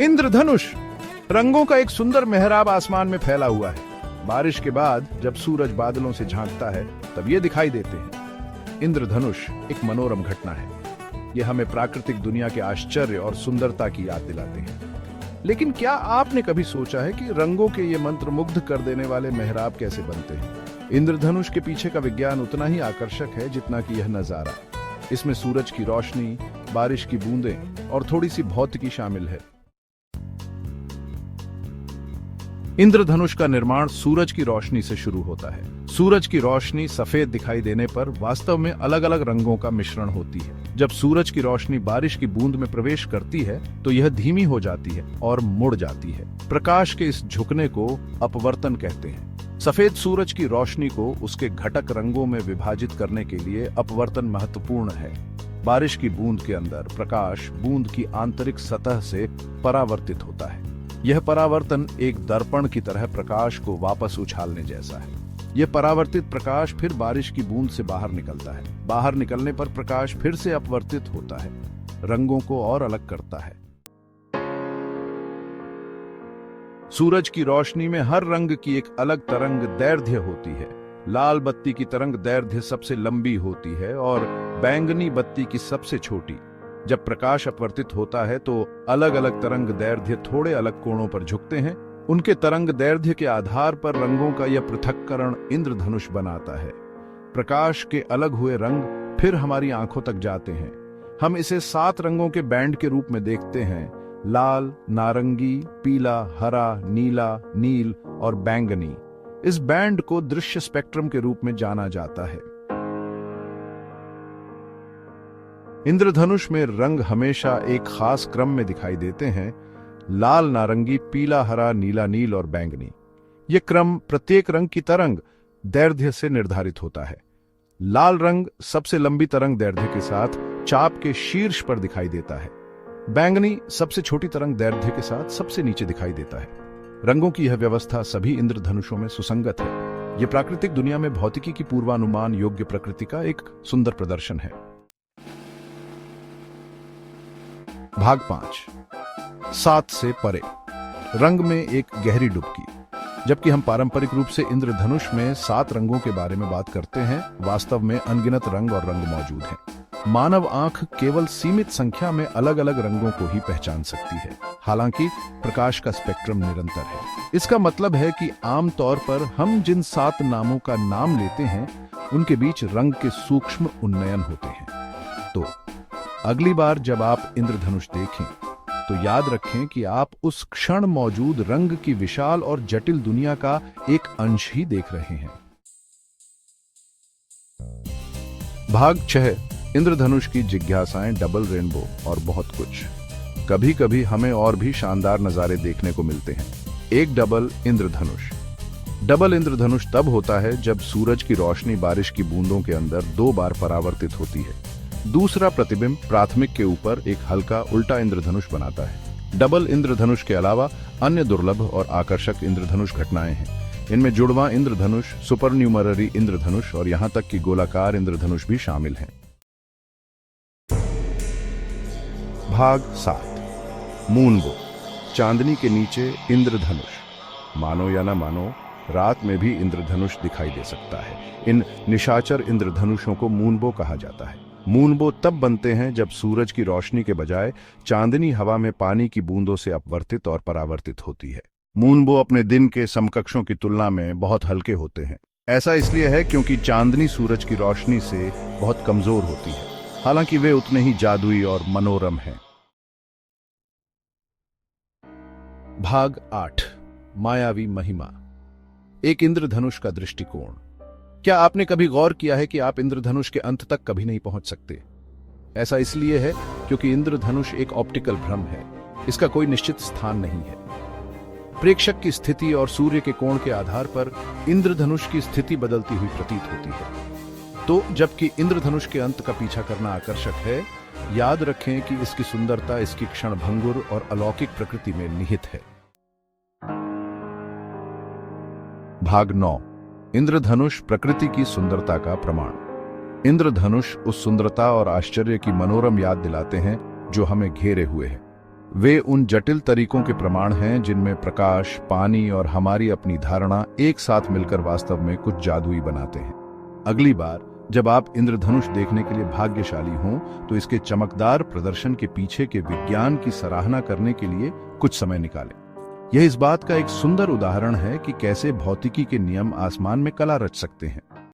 इंद्रधनुष रंगों का एक सुंदर मेहराब आसमान में फैला हुआ है। बारिश के बाद जब सूरज बादलों से झांकता है तब ये दिखाई देते हैं। इंद्रधनुष एक मनोरम घटना है। ये हमें प्राकृतिक दुनिया के आश्चर्य और सुंदरता की याद दिलाते हैं। लेकिन क्या आपने कभी सोचा है कि रंगों के ये मंत्रमुग्ध कर देने वाले मेहराब कैसे बनते हैं? इंद्रधनुष के पीछे का विज्ञान उतना ही आकर्षक है जितना कि यह नजारा। इसमें सूरज की रोशनी, बारिश की बूंदें और थोड़ी सी भौतिकी शामिल है। इंद्रधनुष का निर्माण सूरज की रोशनी से शुरू होता है। सूरज की रोशनी सफेद दिखाई देने पर वास्तव में अलग अलग रंगों का मिश्रण होती है। जब सूरज की रोशनी बारिश की बूंद में प्रवेश करती है तो यह धीमी हो जाती है और मुड़ जाती है। प्रकाश के इस झुकने को अपवर्तन कहते हैं। सफेद सूरज की रोशनी को उसके घटक रंगों में विभाजित करने के लिए अपवर्तन महत्वपूर्ण है। बारिश की बूंद के अंदर प्रकाश बूंद की आंतरिक सतह से परावर्तित होता है। यह परावर्तन एक दर्पण की तरह प्रकाश को वापस उछालने जैसा है। यह परावर्तित प्रकाश फिर बारिश की बूंद से बाहर निकलता है। बाहर निकलने पर प्रकाश फिर से अपवर्तित होता है, रंगों को और अलग करता है। सूरज की रोशनी में हर रंग की एक अलग तरंग दैर्ध्य होती है। लाल बत्ती की तरंग दैर्ध्य सबसे लंबी होती है और बैंगनी बत्ती की सबसे छोटी। जब प्रकाश अपवर्तित होता है तो अलग अलग तरंग दैर्ध्य थोड़े अलग कोणों पर झुकते हैं। उनके तरंग दैर्ध्य के आधार पर रंगों का यह पृथक्करण इंद्रधनुष बनाता है। प्रकाश के अलग हुए रंग फिर हमारी आंखों तक जाते हैं। हम इसे 7 रंगों के बैंड के रूप में देखते हैं: लाल, नारंगी, पीला, हरा, नीला, नील और बैंगनी। इस बैंड को दृश्य स्पेक्ट्रम के रूप में जाना जाता है। इंद्रधनुष में रंग हमेशा एक खास क्रम में दिखाई देते हैं: लाल, नारंगी, पीला, हरा, नीला, नील और बैंगनी। यह क्रम प्रत्येक रंग की तरंग दैर्ध्य से निर्धारित होता है। लाल रंग सबसे लंबी तरंग दैर्ध्य के साथ चाप के शीर्ष पर दिखाई देता है। बैंगनी सबसे छोटी तरंग दैर्ध्य के साथ सबसे नीचे दिखाई देता है। रंगों की यह व्यवस्था सभी इंद्रधनुषों में सुसंगत है। यह प्राकृतिक दुनिया में भौतिकी की पूर्वानुमान योग्य प्रकृति का एक सुंदर प्रदर्शन है। भाग 5, 7 से परे। रंग में एक गहरी डुबकी। जबकि हम पारंपरिक रूप से इंद्रधनुष में 7 रंगों के बारे में बात करते हैं, वास्तव में अनगिनत रंग और रंग मौजूद हैं। मानव आंख केवल सीमित संख्या में अलग अलग रंगों को ही पहचान सकती है। हालांकि प्रकाश का स्पेक्ट्रम निरंतर है। इसका मतलब है कि आमतौर पर हम जिन 7 नामों का नाम लेते हैं उनके बीच रंग के सूक्ष्म उन्नयन होते हैं। तो अगली बार जब आप इंद्रधनुष देखें तो याद रखें कि आप उस क्षण मौजूद रंग की विशाल और जटिल दुनिया का एक अंश ही देख रहे हैं। भाग 6, इंद्रधनुष की जिज्ञासाएं, डबल रेनबो और बहुत कुछ। कभी कभी हमें और भी शानदार नजारे देखने को मिलते हैं। एक डबल इंद्रधनुष। डबल इंद्रधनुष तब होता है जब सूरज की रोशनी बारिश की बूंदों के अंदर 2 बार परावर्तित होती है। दूसरा प्रतिबिंब प्राथमिक के ऊपर एक हल्का उल्टा इंद्रधनुष बनाता है। डबल इंद्रधनुष के अलावा अन्य दुर्लभ और आकर्षक इंद्रधनुष घटनाएं हैं। इनमें जुड़वां इंद्रधनुष, सुपरन्यूमररी इंद्रधनुष और यहां तक कि गोलाकार इंद्रधनुष भी शामिल हैं। भाग 7, मूनबो। चांदनी के नीचे इंद्रधनुष। मानो या न मानो, रात में भी इंद्रधनुष दिखाई दे सकता है। इन निशाचर इंद्रधनुषों को मूनबो कहा जाता है। मूनबो तब बनते हैं जब सूरज की रोशनी के बजाय चांदनी हवा में पानी की बूंदों से अपवर्तित और परावर्तित होती है। मूनबो अपने दिन के समकक्षों की तुलना में बहुत हल्के होते हैं। ऐसा इसलिए है क्योंकि चांदनी सूरज की रोशनी से बहुत कमजोर होती है, हालांकि वे उतने ही जादुई और मनोरम हैं। भाग 8, मायावी महिमा। एक इंद्रधनुष का दृष्टिकोण। क्या आपने कभी गौर किया है कि आप इंद्रधनुष के अंत तक कभी नहीं पहुंच सकते? ऐसा इसलिए है क्योंकि इंद्रधनुष एक ऑप्टिकल भ्रम है। इसका कोई निश्चित स्थान नहीं है। प्रेक्षक की स्थिति और सूर्य के कोण के आधार पर इंद्रधनुष की स्थिति बदलती हुई प्रतीत होती है। तो जबकि इंद्रधनुष के अंत का पीछा करना आकर्षक है, याद रखें कि इसकी सुंदरता इसकी क्षणभंगुर और अलौकिक प्रकृति में निहित है। भाग 9, इंद्रधनुष प्रकृति की सुंदरता का प्रमाण। इंद्रधनुष उस सुंदरता और आश्चर्य की मनोरम याद दिलाते हैं जो हमें घेरे हुए हैं। वे उन जटिल तरीकों के प्रमाण हैं जिनमें प्रकाश, पानी और हमारी अपनी धारणा एक साथ मिलकर वास्तव में कुछ जादुई बनाते हैं। अगली बार जब आप इंद्रधनुष देखने के लिए भाग्यशाली हों, तो इसके चमकदार प्रदर्शन के पीछे के विज्ञान की सराहना करने के लिए कुछ समय निकालें। यह इस बात का एक सुंदर उदाहरण है कि कैसे भौतिकी के नियम आसमान में कला रच सकते हैं।